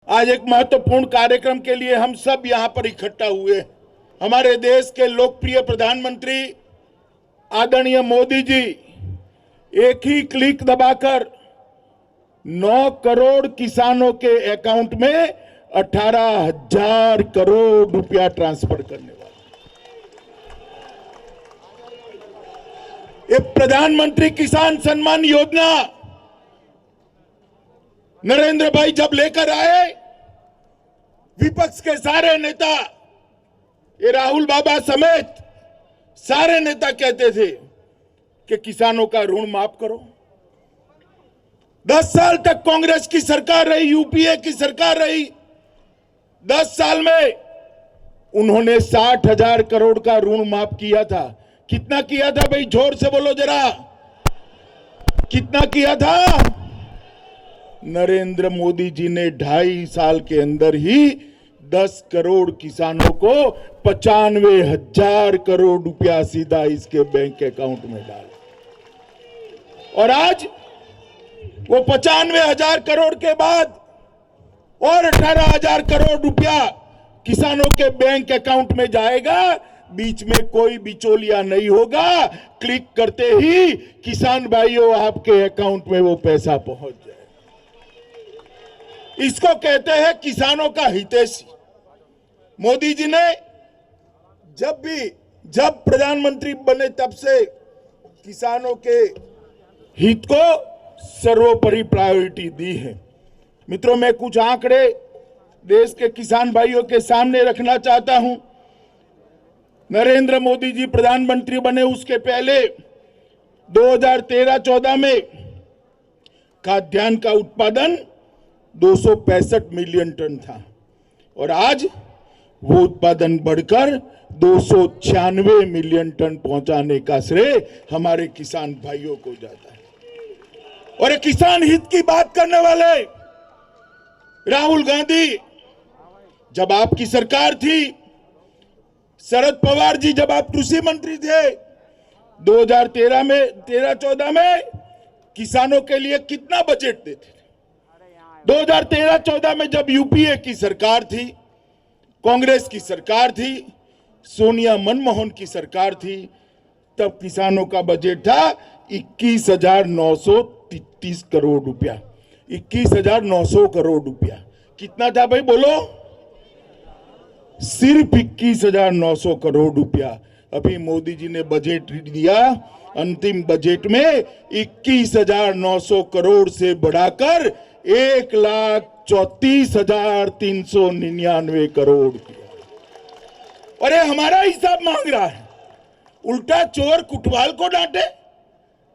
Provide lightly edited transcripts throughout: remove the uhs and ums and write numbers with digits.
आज एक महत्वपूर्ण कार्यक्रम के लिए हम सब यहां पर इकट्ठा हुए। हमारे देश के लोकप्रिय प्रधानमंत्री आदरणीय मोदी जी एक ही क्लिक दबाकर 9 करोड़ किसानों के अकाउंट में 18,000 करोड़ रुपया ट्रांसफर करने वाले। ये प्रधानमंत्री किसान सम्मान योजना नरेंद्र भाई जब लेकर आए, विपक्ष के सारे नेता, ये राहुल बाबा समेत सारे नेता कहते थे कि किसानों का ऋण माफ करो। 10 साल तक कांग्रेस की सरकार रही, यूपीए की सरकार रही। 10 साल में उन्होंने 60,000 करोड़ का ऋण माफ किया था। कितना किया था भाई, जोर से बोलो जरा, कितना किया था? नरेंद्र मोदी जी ने 2.5 साल के अंदर ही 10 करोड़ किसानों को 95,000 करोड़ रुपया सीधा इसके बैंक अकाउंट में डाला। और आज वो 95,000 करोड़ के बाद और 18,000 करोड़ रुपया किसानों के बैंक अकाउंट में जाएगा। बीच में कोई बिचौलिया नहीं होगा। क्लिक करते ही किसान भाइयों आपके अकाउंट में वो पैसा पहुंच जाए। इसको कहते हैं किसानों का हितैषी। मोदी जी ने जब प्रधानमंत्री बने तब से किसानों के हित को सर्वोपरि प्रायोरिटी दी है। मित्रों, मैं कुछ आंकड़े देश के किसान भाइयों के सामने रखना चाहता हूं। नरेंद्र मोदी जी प्रधानमंत्री बने उसके पहले 2013-14 में खाद्यान्न का उत्पादन 265 मिलियन टन था और आज वो उत्पादन बढ़कर 296 मिलियन टन पहुंचाने का श्रेय हमारे किसान भाइयों को जाता है। और किसान हित की बात करने वाले राहुल गांधी, जब आपकी सरकार थी, शरद पवार जी जब आप कृषि मंत्री थे, 2013-14 में किसानों के लिए कितना बजट देते थे? 2013-14 में जब यूपीए की सरकार थी, कांग्रेस की सरकार थी, सोनिया मनमोहन की सरकार थी, तब किसानों का बजट था 21,933 करोड़ रुपया। 21,900 करोड़ रुपया। कितना था भाई बोलो? सिर्फ 21,900 करोड़ रुपया। अभी मोदी जी ने बजट दिया, अंतिम बजट में 21,900 करोड़ से बढ़ाकर 1,34,399 करोड़ किया। और ये हमारा हिसाब मांग रहा है, उल्टा चोर कुटवाल को डांटे।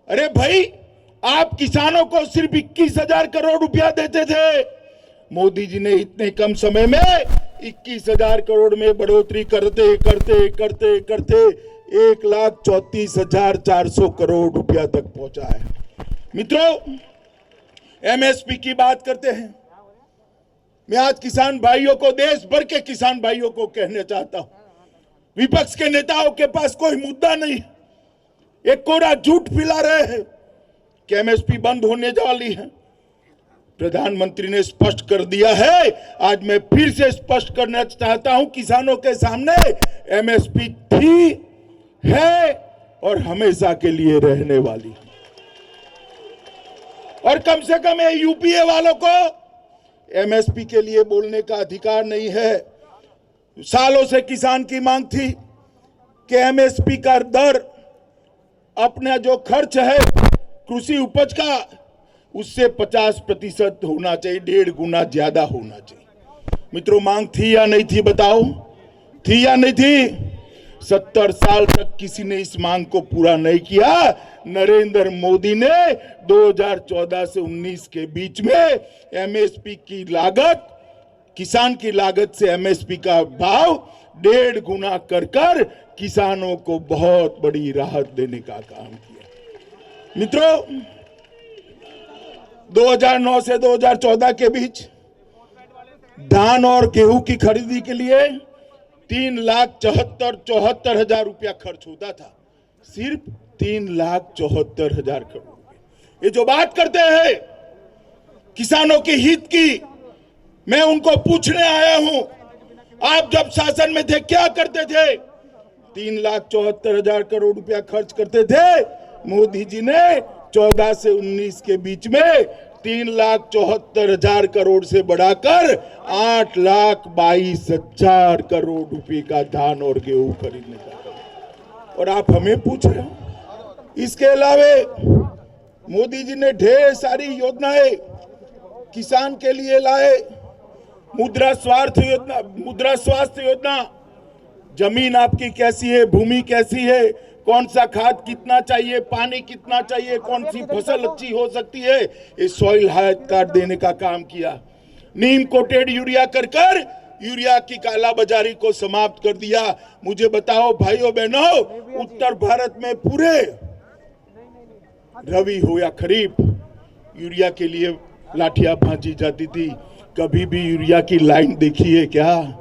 अरे भाई, आप किसानों को सिर्फ 21,000 करोड़ रुपया देते थे, मोदी जी ने इतने कम समय में 21,000 करोड़ में बढ़ोतरी करते करते करते करते 1,34,400 करोड़ रुपया तक पहुंचा है। मित्रों, एमएसपी की बात करते हैं। मैं आज किसान भाइयों को, देश भर के किसान भाइयों को कहना चाहता हूं, विपक्ष के नेताओं के पास कोई मुद्दा नहीं, एक कोरा झूठ फैला रहे हैं कि एमएसपी बंद होने वाली है। प्रधानमंत्री ने स्पष्ट कर दिया है। आज मैं फिर से स्पष्ट करना चाहता हूं किसानों के सामने, एमएसपी थी, है और हमेशा के लिए रहने वाली है। और कम से कम यूपीए वालों को एमएसपी के लिए बोलने का अधिकार नहीं है। सालों से किसान की मांग थी कि एमएसपी का दर अपना जो खर्च है कृषि उपज का, उससे 50% होना चाहिए, 1.5 गुना ज्यादा होना चाहिए। मित्रों, मांग थी या नहीं थी? बताओ, थी या नहीं थी? 70 साल तक किसी ने इस मांग को पूरा नहीं किया। नरेंद्र मोदी ने 2014 से 19 के बीच में एमएसपी की लागत, किसान की लागत से एमएसपी का भाव 1.5 गुना कर किसानों को बहुत बड़ी राहत देने का काम किया। मित्रों, 2009 से 2014 के बीच धान और गेहूं की खरीदी के लिए 3,74,000 रुपया खर्च होता था। सिर्फ 3,74,000 करोड़। ये जो बात करते हैं किसानों के हित की, मैं उनको पूछने आया हूं, आप जब शासन में थे क्या करते थे? 3,74,000 करोड़ रुपया खर्च करते थे। मोदी जी ने 14 से 19 के बीच में 3,74,000 करोड़ से बढ़ाकर 8,22,000 करोड़ रुपए का धान और गेहूं खरीदने का, और आप हमें पूछ रहे हो। इसके अलावा मोदी जी ने ढेर सारी योजनाएं किसान के लिए लाए। मुद्रा स्वास्थ्य योजना, जमीन आपकी कैसी है, भूमि कैसी है, कौन सा खाद कितना चाहिए, पानी कितना चाहिए, कौन सी फसल अच्छी हो सकती है, ये सॉइल हेल्थ कार्ड देने का काम किया। नीम कोटेड यूरिया कर यूरिया की कालाबाजारी को समाप्त कर दिया। मुझे बताओ भाइयों बहनों, उत्तर भारत में पूरे रबी हो या खरीफ यूरिया के लिए लाठियां भांजी जाती थी। कभी भी यूरिया की लाइन देखी है क्या?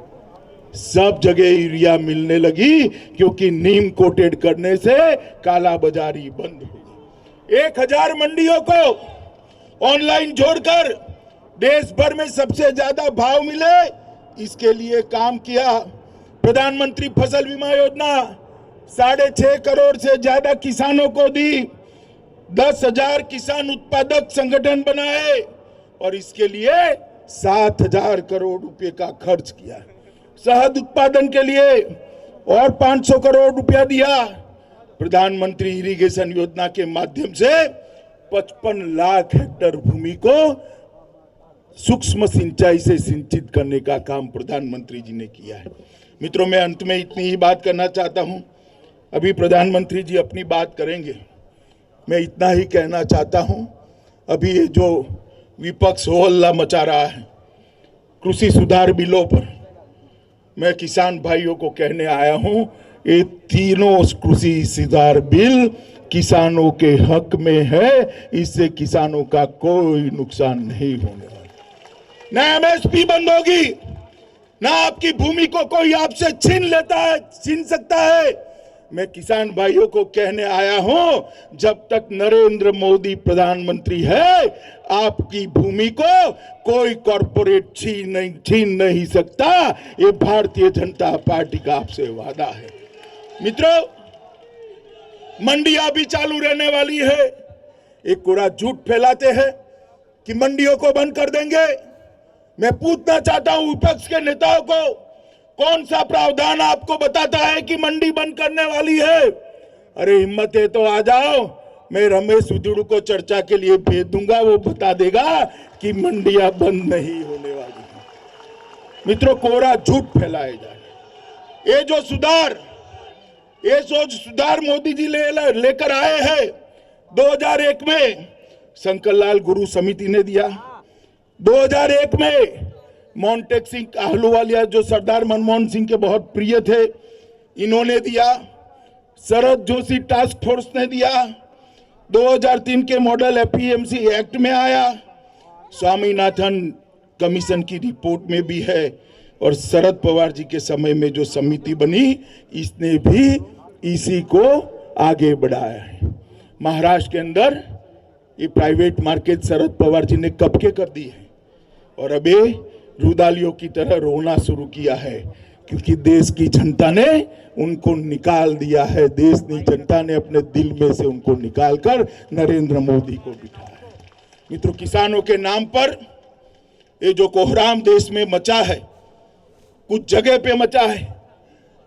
सब जगह यूरिया मिलने लगी क्योंकि नीम कोटेड करने से कालाबाजारी बंद हो गई। 1,000 मंडियों को ऑनलाइन जोड़कर देश भर में सबसे ज्यादा भाव मिले, इसके लिए काम किया। प्रधानमंत्री फसल बीमा योजना 6.5 करोड़ से ज्यादा किसानों को दी। 10,000 किसान उत्पादक संगठन बनाए और इसके लिए 7,000 करोड़ रुपए का खर्च किया। शहद उत्पादन के लिए और 500 करोड़ रुपया दिया। प्रधानमंत्री इरिगेशन योजना के माध्यम से 55 लाख हेक्टेयर भूमि को सूक्ष्म सिंचाई से सिंचित करने का काम प्रधानमंत्री जी ने किया है। मित्रों, मैं अंत में इतनी ही बात करना चाहता हूं। अभी प्रधानमंत्री जी अपनी बात करेंगे, मैं इतना ही कहना चाहता हूं। अभी ये जो विपक्ष हो हल्ला मचा रहा है कृषि सुधार बिलों पर, मैं किसान भाइयों को कहने आया हूं, ये तीनों कृषि सुधार बिल किसानों के हक में है। इससे किसानों का कोई नुकसान नहीं होने वाला। ना एमएसपी बंद होगी, ना आपकी भूमि को कोई आपसे छीन सकता है। मैं किसान भाइयों को कहने आया हूं, जब तक नरेंद्र मोदी प्रधानमंत्री है, आपकी भूमि को कोई कॉरपोरेट छीन नहीं सकता। ये भारतीय जनता पार्टी का आपसे वादा है। मित्रों, मंडियां भी चालू रहने वाली है। एक पूरा झूठ फैलाते हैं कि मंडियों को बंद कर देंगे। मैं पूछना चाहता हूं विपक्ष के नेताओं को, कौन सा प्रावधान आपको बताता है कि मंडी बंद करने वाली है? अरे हिम्मत है तो आ जाओ, मैं रमेश उदुड़ू को चर्चा के लिए भेज दूंगा, वो बता देगा कि मंडियां बंद नहीं होने वाली है। मित्रों, कोरा झूठ फैलाए जा रहे। ये जो सुधार मोदी जी लेकर आए हैं 2001 में शंकरलाल गुरु समिति ने दिया। 2001 में मोन्टेक सिंह आहलूवालिया जो सरदार मनमोहन सिंह के बहुत प्रिय थे, इन्होंने दिया। शरद जोशी टास्क फोर्स ने दिया। 2003 के मॉडल एपीएमसी एक्ट में आया। स्वामीनाथन कमीशन की रिपोर्ट में भी है। और शरद पवार जी के समय में जो समिति बनी, इसने भी इसी को आगे बढ़ाया है। महाराष्ट्र के अंदर ये प्राइवेट मार्केट शरद पवार जी ने कब के कर दी है, और अब ये रुदालियों की तरह रोना शुरू किया है, क्योंकि देश की जनता ने उनको निकाल दिया है। देश की जनता ने अपने दिल में से उनको निकालकर नरेंद्र मोदी को बिठाया है। मित्रों, किसानों के नाम पर ये जो कोहराम देश में मचा है, कुछ जगह पे मचा है,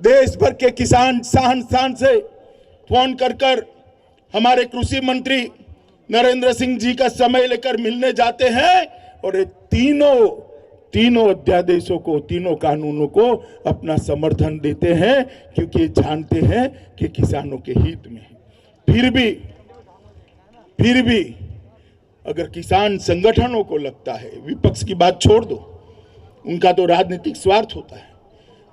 देश भर के किसान शान से फोन कर हमारे कृषि मंत्री नरेंद्र सिंह जी का समय लेकर मिलने जाते हैं, और ये तीनों अध्यादेशों को, तीनों कानूनों को अपना समर्थन देते हैं, क्योंकि ये जानते हैं कि किसानों के हित में है। फिर भी अगर किसान संगठनों को लगता है, विपक्ष की बात छोड़ दो, उनका तो राजनीतिक स्वार्थ होता है,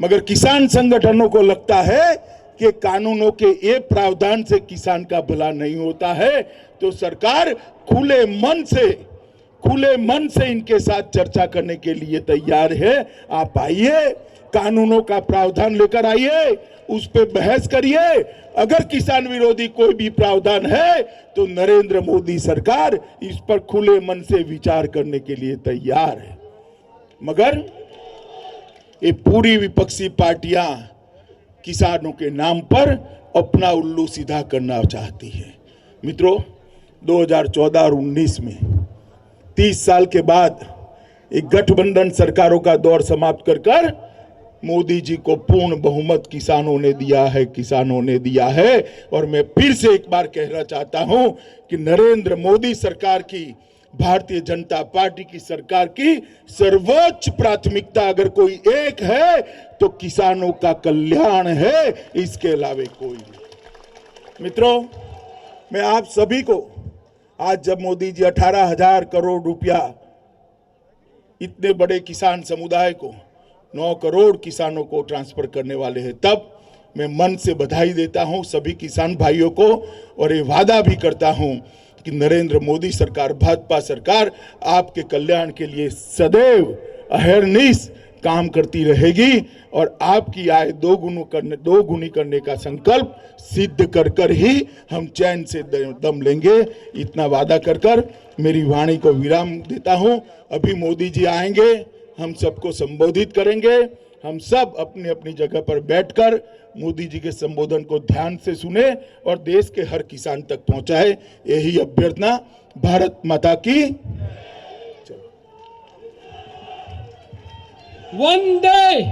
मगर किसान संगठनों को लगता है कि कानूनों के ये प्रावधान से किसान का भला नहीं होता है, तो सरकार खुले मन से इनके साथ चर्चा करने के लिए तैयार है। आप आइए, कानूनों का प्रावधान लेकर आइए, उस पे बहस करिए। अगर किसान विरोधी कोई भी प्रावधान है तो नरेंद्र मोदी सरकार इस पर खुले मन से विचार करने के लिए तैयार है। मगर ये पूरी विपक्षी पार्टियां किसानों के नाम पर अपना उल्लू सीधा करना चाहती है। मित्रों, 2014 और 19 में 30 साल के बाद एक गठबंधन सरकारों का दौर समाप्त कर मोदी जी को पूर्ण बहुमत किसानों ने दिया है। और मैं फिर से एक बार कहना चाहता हूं कि नरेंद्र मोदी सरकार की, भारतीय जनता पार्टी की सरकार की सर्वोच्च प्राथमिकता अगर कोई एक है तो किसानों का कल्याण है, इसके अलावा कोई नहीं। मित्रों, मैं आप सभी को आज जब मोदी जी 18,000 करोड़ रुपया इतने बड़े किसान समुदाय को, 9 करोड़ किसानों को ट्रांसफर करने वाले हैं, तब मैं मन से बधाई देता हूं सभी किसान भाइयों को और ये वादा भी करता हूं कि नरेंद्र मोदी सरकार, भाजपा सरकार आपके कल्याण के लिए सदैव अहरनिश काम करती रहेगी और आपकी आय दोगुनी करने का संकल्प सिद्ध कर ही हम चैन से दम लेंगे। इतना वादा कर मेरी वाणी को विराम देता हूं। अभी मोदी जी आएंगे, हम सबको संबोधित करेंगे। हम सब अपनी अपनी जगह पर बैठकर मोदी जी के संबोधन को ध्यान से सुने और देश के हर किसान तक पहुंचाए, यही अभ्यर्थना। भारत माता की वंदे